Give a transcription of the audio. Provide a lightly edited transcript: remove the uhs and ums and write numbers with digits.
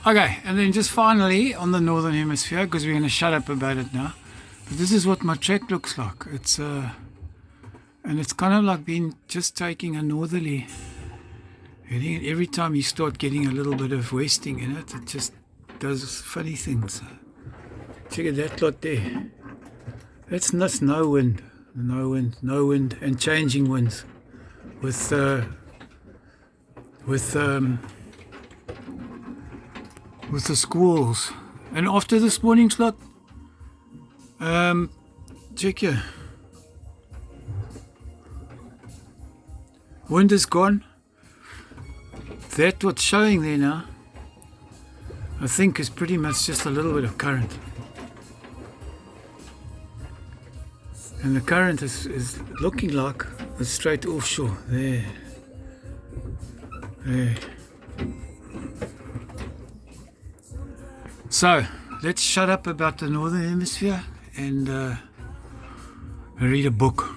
Okay, and then just finally on the northern hemisphere, because we're going to shut up about it now. But this is what my track looks like. It's and it's kind of like been just taking a northerly heading. Every time you start getting a little bit of westing in it, it just does funny things. Check out that lot there. That's no wind, no wind, and changing winds with the squalls. And after this morning's lot, check here. Wind is gone. That what's showing there now, I think, is pretty much just a little bit of current. And the current is looking like a straight offshore. There. So, let's shut up about the northern hemisphere and read a book.